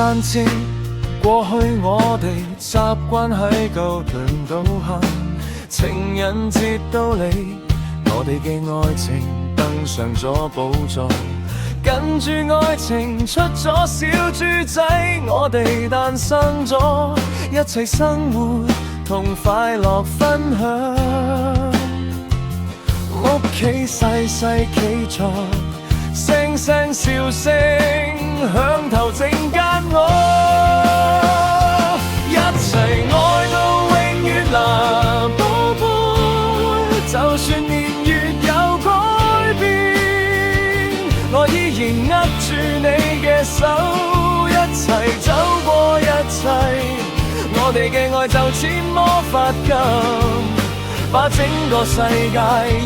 單車，過去我哋習慣喺舊屯度行，情人節到嚟，我哋嘅愛情登上咗寶座，跟住愛情出咗小豬仔，我哋誕生咗，一齊生活同快樂分享。屋企細細企坐，聲聲笑聲響頭整間屋，一齊愛到永遠啦，寶貝，就算年月有改變，我依然握住你嘅手，一齊走過一切，我哋嘅愛就似魔法咁，把整個世界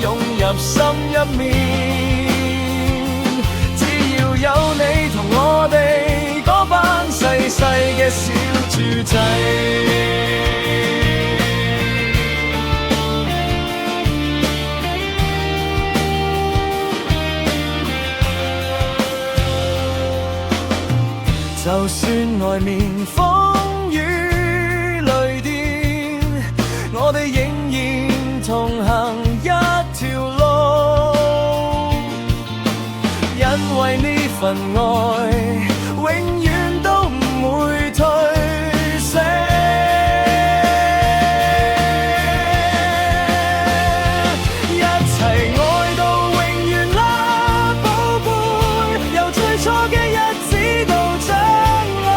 湧入心入面，只要有你同我哋嗰班細細嘅小豬仔。就算外面風雨雷電，我哋仍然同行一條路，因為呢份愛永遠都唔會退色。一齊愛到永遠啦，寶貝，由最初嘅日子到將來，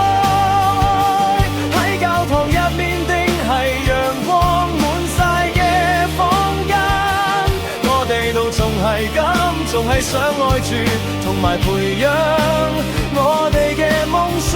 喺教堂入面定係陽光滿晒嘅房間，我哋都仲係咁，仲係想愛住，同埋培養我哋嘅夢想。